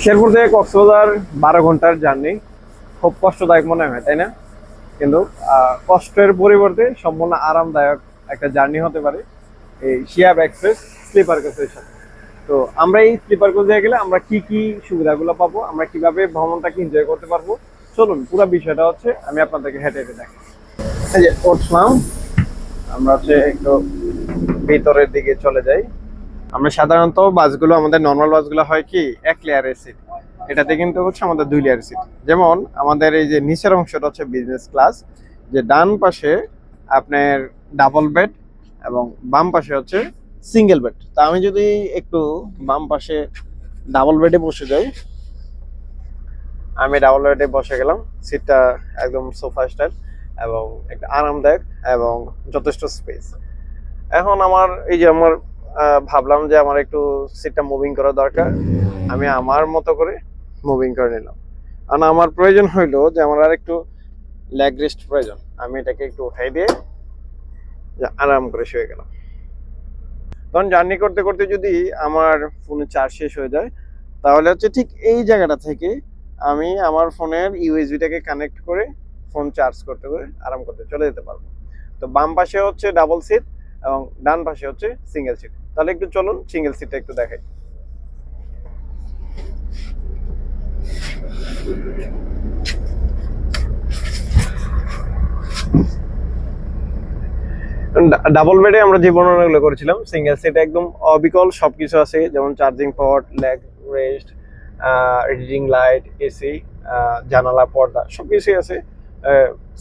শেরপুর থেকে কক্সবাজার 12 ঘন্টার জার্নি, খুব কষ্টদায়ক মনে হয় তাই না? কিন্তু কষ্টের পরিবর্তে সম্পূর্ণ আরামদায়ক একটা জার্নি হতে পারে এই শিয়াব এক্সপ্রেস স্লিপার কোচের সাথে। তো আমরা এই স্লিপার কোচে গেলে আমরা কি কি সুবিধাগুলো পাবো, আমরা কিভাবে ভ্রমণটাকে এনজয় করতে পারবো, চলুন পুরো বিষয়টা হচ্ছে আমি আপনাদেরকে হেঁটে হেঁটে দেখাই। এই যে উঠলাম, আমরা হচ্ছে একটু ভিতরের দিকে চলে যাই। আমরা সাধারণত বাসগুলো, আমাদের নর্মাল বাসগুলো হয় কি 1 লেয়ারের সিট, এটাতে কিন্তু হচ্ছে আমাদের 2 লেয়ারের সিট। যেমন আমাদের এই যে নিচের অংশটা হচ্ছে বিজনেস ক্লাস, যে ডান পাশে আপনার ডাবল বেড এবং বাম পাশে হচ্ছে সিঙ্গেল বেড। তা আমি যদি একটু বাম পাশে ডাবল বেডে বসে যাই, আমি ডাবল বেডে বসে গেলাম। সিটটা একদম সোফা স্টাইল এবং একটা আরামদায়ক এবং যথেষ্ট স্পেস। এখন আমার এই যে আমার ভাবলাম যে আমার একটু সিটটা মুভিং করা দরকার, আমি আমার মতো করে মুভিং করে নিলাম। কারণ আমার প্রয়োজন হইলো যে আমার আর একটু লেগ রেস্ট প্রয়োজন, আমি এটাকে একটু উঠাই দিয়ে আরাম করে শুয়ে গেলাম। তখন জার্নি করতে করতে যদি আমার ফোনে চার্জ শেষ হয়ে যায়, তাহলে হচ্ছে ঠিক এই জায়গাটা থেকে আমি আমার ফোনের ইউএসবিটাকে কানেক্ট করে ফোন চার্জ করতে করে আরাম করতে চলে যেতে পারবো। তো বাম পাশে হচ্ছে ডাবল সিট এবং ডান পাশে হচ্ছে সিঙ্গেল সিট। তাহলে একটু চলুন সিঙ্গেল সিটটা একটু দেখাই। ডাবল বেডে আমরা যে বর্ণনাগুলো করেছিলাম, সিঙ্গেল সিটে একদম অবিকল সবকিছু আছে, যেমন charging port, leg rest, reading light, AC, জানালা, পর্দা সবকিছুই আছে।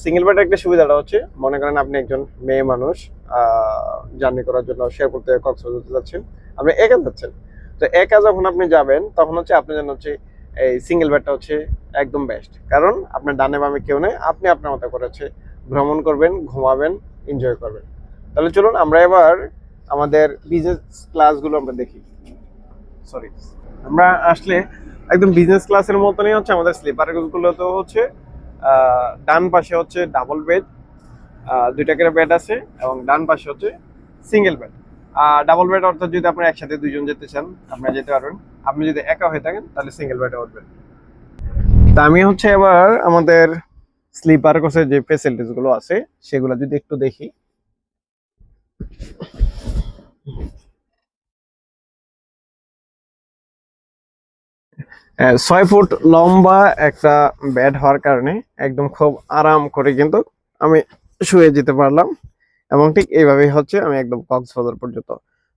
সিঙ্গেল বেডের একটা সুবিধাটা হচ্ছে, মনে করেন আপনি একজন মেয়ে মানুষ, জার্নি করার জন্য শেরপুর থেকে কক্সবাজার যাচ্ছেন, আপনি একা যাচ্ছেন। তো একা যখন আপনি যাবেন তখন হচ্ছে আপনার জন্য হচ্ছে এই সিঙ্গেল বেডটা হচ্ছে একদম বেস্ট। কারণ আপনার ডানে বামে কেউ নেই, আপনি আপনার মতো করে হচ্ছে ভ্রমণ করবেন, ঘুমাবেন, এনজয় করবেন। তাহলে চলুন আমরা এবার আমাদের বিজনেস ক্লাসগুলো আমরা দেখি। সরি, আমরা আসলে একদম বিজনেস ক্লাসের মতনই হচ্ছে আমাদের স্লিপার গুলো। তো হচ্ছে ডান পাশে হচ্ছে ডাবল বেড, 2টা করে বেড আছে এবং ডান পাশে হচ্ছে সিঙ্গেল বেড। ডাবল বেড অর্থাৎ যদি আপনারা একসাথে 2 জন যেতে চান আপনারা যেতে পারবেন, আপনি যদি একা হয়ে থাকেন তাহলে সিঙ্গেল বেডে উঠবেন। তা আমি হচ্ছে এবার আমাদের স্লিপার কোচের যে ফেসিলিটিস গুলো আছে সেগুলো যদি একটু দেখি। 6 ফুট লম্বা একটা বেড হওয়ার কারণে একদম খুব আরাম করে কিন্তু আমি শুয়ে যেতে পারলাম, এবং ঠিক এইভাবেই হচ্ছে আমি একদম কক্সবাজার পর্যন্ত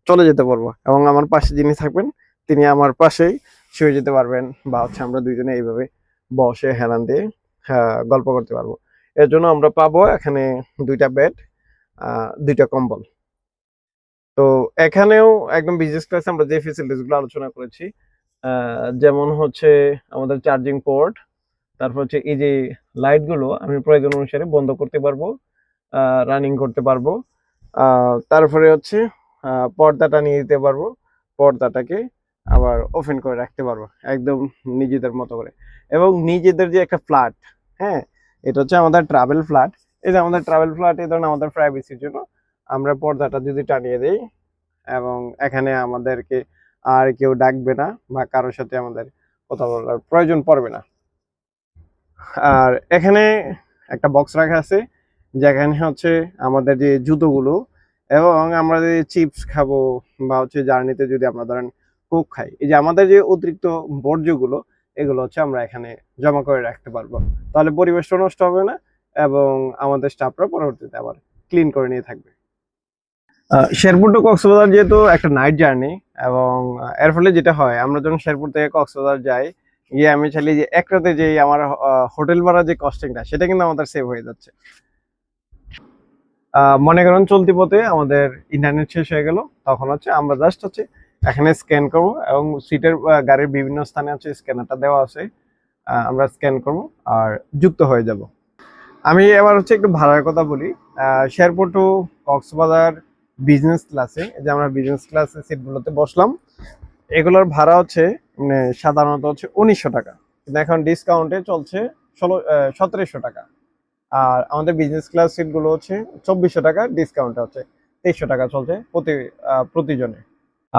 চলে যেতে পারবো। এবং আমার পাশে যিনি থাকবেন তিনি আমার পাশেই শুয়ে যেতে পারবেন, বা হচ্ছে আমরা দুইজনে এইভাবে বসে হেলান দিয়ে গল্প করতে পারবো। এর জন্য আমরা পাবো এখানে 2টা বেড, 2টা কম্বল। তো এখানেও একদম বিজনেস ক্লাসে আমরা যে ফেসিলিটিস গুলো আলোচনা করেছি, যেমন হচ্ছে আমাদের চার্জিং পোর্ট, তারপর হচ্ছে এই যে লাইট গুলো আমি প্রয়োজন অনুসারে বন্ধ করতে পারবো, রানিং করতে পারবো। তারপরে হচ্ছে পর্দাটা নিয়ে দিতে পারবো, পর্দাটাকে আবার ওপেন করে রাখতে পারবো একদম নিজেদের মতো করে। এবং নিজেদের যে একটা ফ্ল্যাট, হ্যাঁ, এটা হচ্ছে আমাদের ট্রাভেল ফ্ল্যাট। এই যে আমাদের ট্রাভেল ফ্ল্যাট, এই ধরনের আমাদের প্রাইভেসির জন্য আমরা পর্দাটা যদি টানিয়ে দেই, এবং এখানে আমাদেরকে আর কেউ ডাকবে না বা কারোর সাথে আমাদের কথা বলার প্রয়োজন পড়বে না। আর এখানে একটা বক্স রাখা আছে, যেখানে হচ্ছে আমাদের যে জুতোগুলো, এবং আমরা যে চিপস খাবো বা হচ্ছে জার্নিতে যদি আমরা ধরেন কোক খাই, এই যে আমাদের যে অতিরিক্ত বর্জ্যগুলো, এগুলো হচ্ছে আমরা এখানে জমা করে রাখতে পারবো। তাহলে পরিবেশটা নষ্ট হবে না এবং আমাদের স্টাফরা পরবর্তীতে আবার ক্লিন করে নিয়ে থাকবে। শেরপুর টু কক্সবাজার যেহেতু একটা নাইট জার্নি, এবং এর ফলে যেটা হয়, আমরা যখন শেরপুর থেকে কক্সবাজার যাই, গিয়ে আমি চাইলে যে এক রাতে যে আমার হোটেল ভাড়া যে কস্টিংটা, সেটা কিন্তু আমাদের সেভ হয়ে যাচ্ছে। মনে করেন চলতি পথে আমাদের ইন্টারনেট শেষ হয়ে গেল, তখন হচ্ছে আমরা জাস্ট হচ্ছে এখানে স্ক্যান করবো, এবং সিটের গাড়ির বিভিন্ন স্থানে হচ্ছে স্ক্যানারটা দেওয়া আছে, আমরা স্ক্যান করবো আর যুক্ত হয়ে যাব। আমি এবার হচ্ছে একটু ভাড়ার কথা বলি। শেরপুর টু কক্সবাজার বিজনেস ক্লাসে, যে আমরা বিজনেস ক্লাসে সিটগুলোতে বসলাম, এগুলোর ভাড়া হচ্ছে মানে সাধারণত হচ্ছে 1900 টাকা, কিন্তু এখন ডিসকাউন্টে চলছে 1700 টাকা। আর আমাদের বিজনেস ক্লাস সিটগুলো হচ্ছে 2400 টাকা, ডিসকাউন্টে হচ্ছে 2300 টাকা চলছে প্রতিজনে।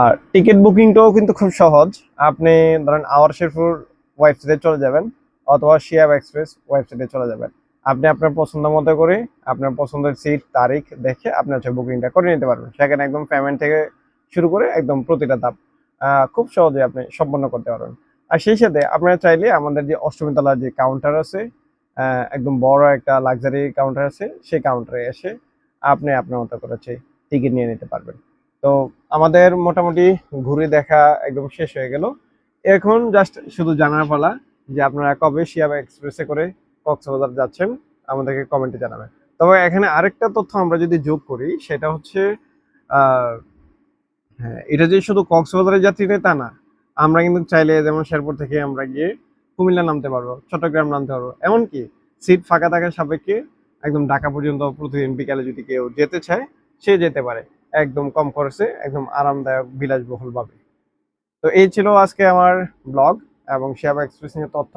আর টিকিট বুকিংটাও কিন্তু খুব সহজ। আপনি ধরেন আওয়ার শেরপুর ওয়েবসাইটে চলে যাবেন অথবা শিয়াব এক্সপ্রেস ওয়েবসাইটে চলে যাবেন। আপনি আপনার পছন্দ মতো করে আপনার পছন্দের সিট তারিখ দেখে আপনি হচ্ছে বুকিংটা করে নিতে পারবেন। সেখানে একদম পেমেন্ট থেকে শুরু করে একদম প্রতিটা ধাপ খুব সহজে আপনি সম্পন্ন করতে পারবেন। আর সেই সাথে আপনারা চাইলে আমাদের যে অষ্টমী তলার যে কাউন্টার আছে, একদম বড় একটা লাক্সারি কাউন্টার আছে, সেই কাউন্টারে এসে আপনি আপনার মতো করে টিকিট নিয়ে নিতে পারবেন। তো আমাদের মোটামুটি ঘুরে দেখা একদম শেষ হয়ে গেল। এখন জাস্ট শুধু জানার পালা যে আপনারা কবে শিয়াব এক্সপ্রেসে করে কক্সবাজার যাচ্ছেন, আমাদেরকে কমেন্টে জানাবেন। তবে এখানে আরেকটা তথ্য আমরা যদি যোগ করি সেটা হচ্ছে আহ হ্যাঁ, এটা যে শুধু কক্সবাজারের যাত্রী নেই তা না। আমরা কিন্তু চাইলে যেমন শেরপুর থেকে আমরা গিয়ে কুমিল্লা নামতে পারবো, চট্টগ্রাম নামতে পারবো। এমনকি সিট ফাঁকা থাকার সাপেক্ষে একদম ঢাকা পর্যন্ত প্রতিদিন বিকালে যদি কেউ যেতে চায় সে যেতে পারে, একদম কম খরচে, একদম আরামদায়ক বিলাসবহুল ভাবে। তো এই ছিল আজকে আমার ব্লগ এবং সেবা এক্সপ্রেস নিয়ে তথ্য।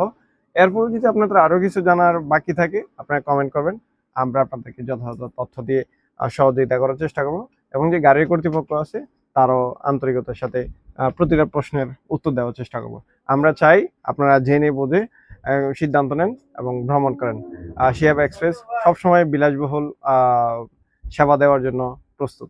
এরপর যদি আপনাদের আরো কিছু জানার বাকি থাকে আপনারা কমেন্ট করবেন, আমরা আপনাদেরকে যথাযথ তথ্য দিয়ে সহযোগিতা করার চেষ্টা করবো। এবং যে গাড়ির কর্তৃপক্ষ আছে তারও আন্তরিকতার সাথে প্রতিটা প্রশ্নের উত্তর দেওয়ার চেষ্টা করব। আমরা চাই আপনারা জেনে বুঝে সিদ্ধান্ত নেন এবং ভ্রমণ করেন। শিয়াব এক্সপ্রেস সবসময় বিলাসবহুল সেবা দেওয়ার জন্য প্রস্তুত।